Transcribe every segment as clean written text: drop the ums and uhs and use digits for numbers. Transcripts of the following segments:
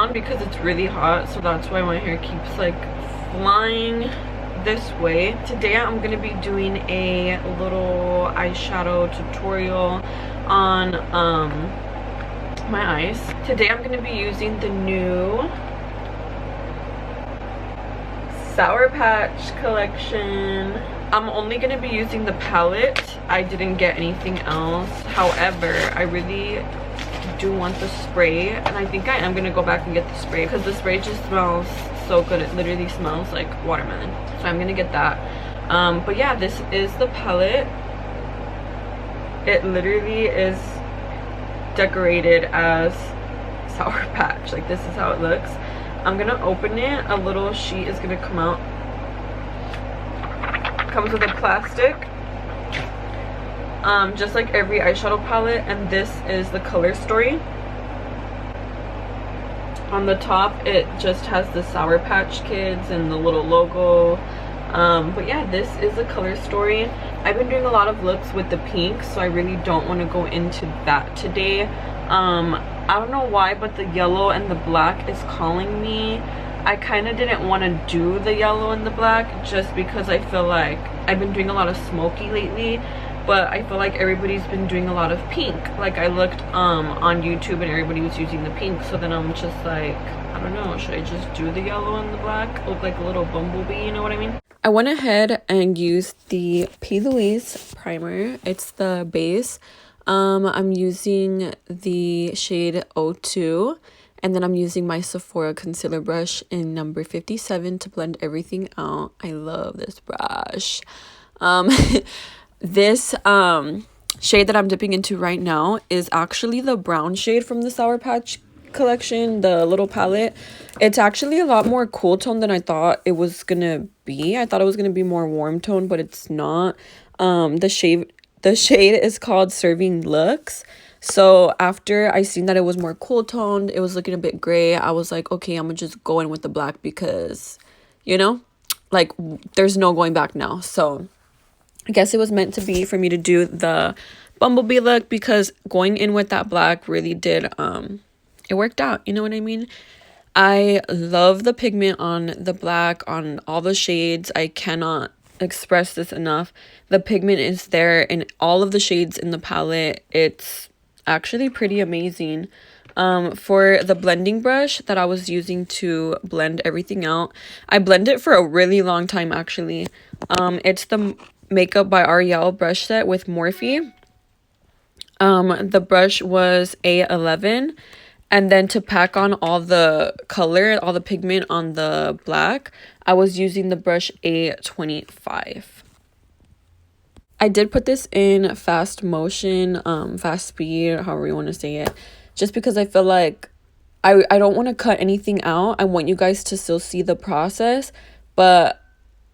on because it's really hot, so that's why my hair keeps like flying this way. Today I'm gonna be doing a little eyeshadow tutorial on my eyes. Today I'm gonna be using the new Sour Patch collection. I'm only gonna be using the palette. I didn't get anything else. However, I really do want the spray, and I think I am gonna go back and get the spray because the spray just smells so good. It literally smells like watermelon, so I'm gonna get that. But yeah, this is the palette. It literally is decorated as Sour Patch. Like, this is how it looks. I'm gonna open it. A little sheet is gonna come out. Comes with a plastic, just like every eyeshadow palette, and this is the color story. On the top it just has the Sour Patch Kids and the little logo. But yeah, this is the color story. I've been doing a lot of looks with the pink, so I really don't want to go into that today. I don't know why, but the yellow and the black is calling me. I kind of didn't want to do the yellow and the black just because I feel like I've been doing a lot of smoky lately, but I feel like everybody's been doing a lot of pink. Like, I looked on YouTube and everybody was using the pink, so then I'm just like, I don't know, should I just do the yellow and the black? Look like a little bumblebee, you know what I mean? I went ahead and used the P. Louise primer. It's the base. I'm using the shade 02, and then I'm using my Sephora concealer brush in number 57 to blend everything out. I love this brush. This shade that I'm dipping into right now is actually the brown shade from the Sour Patch collection, the little palette. It's actually a lot more cool tone than I thought it was gonna be. I thought it was gonna be more warm tone, but it's not. The shade is called Serving Looks. So after I seen that it was more cool toned, it was looking a bit gray, I was like, okay, I'm gonna just go in with the black because, you know, like, there's no going back now. So I guess it was meant to be for me to do the bumblebee look, because going in with that black really did, it worked out, you know what I mean? I love the pigment on the black, on all the shades. I cannot express this enough. The pigment is there in all of the shades in the palette. It's actually pretty amazing. For the blending brush that I was using to blend everything out, I blended it for a really long time actually. It's the Makeup by Ariel brush set with Morphe. The brush was A11, and then to pack on all the color, all the pigment on the black, I was using the brush A25. I did put this in fast motion, fast speed, however you want to say it, just because I feel like I don't want to cut anything out. I want you guys to still see the process, but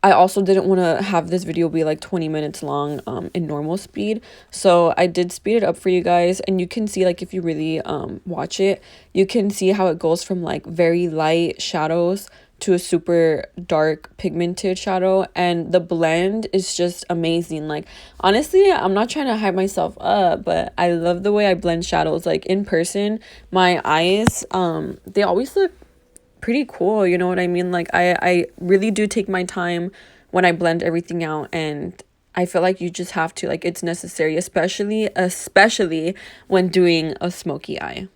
I also didn't want to have this video be like 20 minutes long in normal speed. So I did speed it up for you guys, and you can see, like, if you really watch it, you can see how it goes from like very light shadows to a super dark pigmented shadow, and the blend is just amazing. Like, honestly, I'm not trying to hype myself up, but I love the way I blend shadows. Like, in person, my eyes, they always look pretty cool, you know what I mean? Like, I really do take my time when I blend everything out, and I feel like you just have to, like, it's necessary, especially when doing a smoky eye.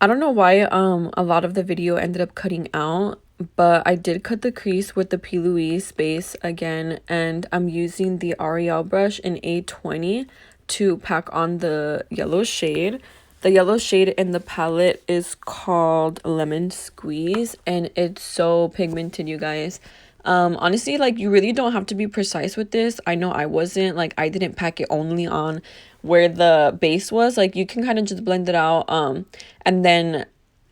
I don't know why a lot of the video ended up cutting out, but I did cut the crease with the P. Louise base again, and I'm using the Ariel brush in A20 to pack on the yellow shade. The yellow shade in the palette is called Lemon Squeeze, and it's so pigmented, you guys. Honestly, like, you really don't have to be precise with this. I know I wasn't. Like, I didn't pack it only on where the base was. Like, you can kind of just blend it out, and then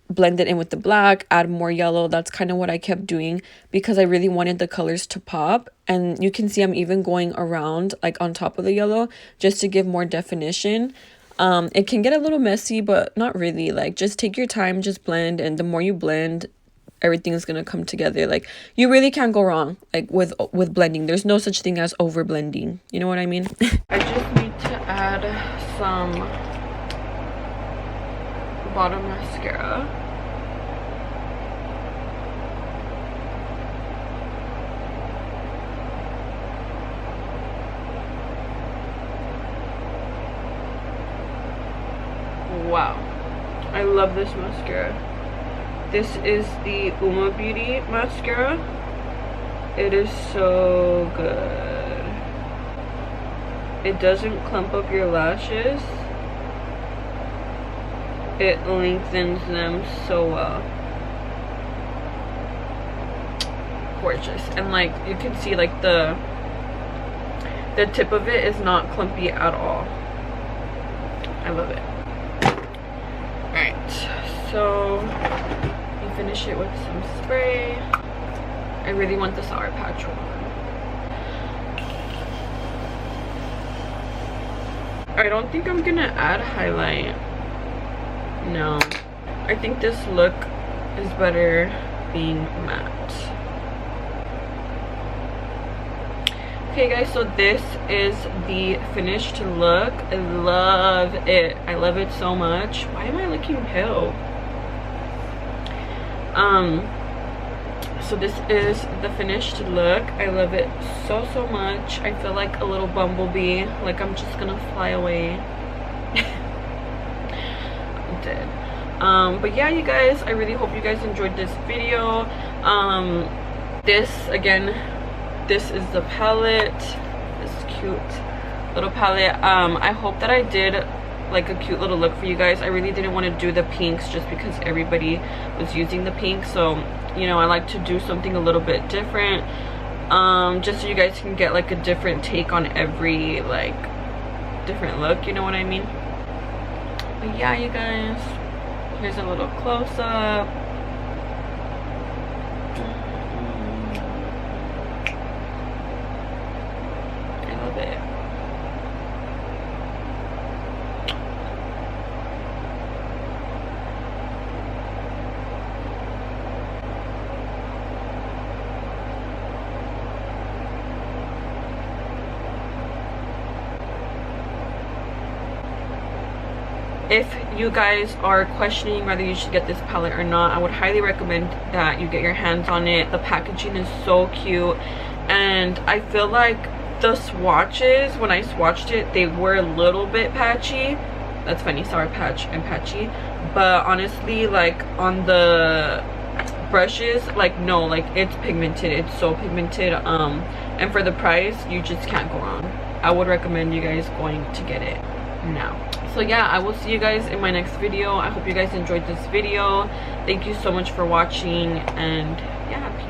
blend it in with the black, add more yellow. That's kind of what I kept doing because I really wanted the colors to pop. And you can see I'm even going around, like, on top of the yellow just to give more definition. It can get a little messy, but not really. Like, just take your time, just blend, and the more you blend, everything's gonna come together. Like, you really can't go wrong, like, with blending. There's no such thing as over blending, you know what I mean? I just need to add some bottom mascara. Wow, I love this mascara. This is the Beauty mascara. It is so good. It doesn't clump up your lashes. It lengthens them so well. Gorgeous. And like you can see, like the tip of it is not clumpy at all. I love it. Alright, so you finish it with some spray. I really want the Sour Patch one. I don't think I'm gonna add highlight. No, I think this look is better being matte. Okay guys, so this is the finished look. I love it. I love it so much. Why am I looking pale? So this is the finished look. I love it so much. I feel like a little bumblebee, like I'm just gonna fly away. I'm dead. But yeah, you guys, I really hope you guys enjoyed this video. This is the palette, this cute little palette. I hope that I did like a cute little look for you guys. I really didn't want to do the pinks just because everybody was using the pink, so you know, I like to do something a little bit different, just so you guys can get like a different take on every like different look, you know what I mean? But yeah, you guys, here's a little close-up. If you guys are questioning whether you should get this palette or not, I would highly recommend that you get your hands on it. The packaging is so cute, and I feel like the swatches, when I swatched it, they were a little bit patchy. That's funny, Sour Patch and patchy. But honestly, like on the brushes, like no, like it's pigmented. It's so pigmented. And for the price, you just can't go wrong. I would recommend you guys going to get it now. So yeah, I will see you guys in my next video. I hope you guys enjoyed this video. Thank you so much for watching, and yeah, peace.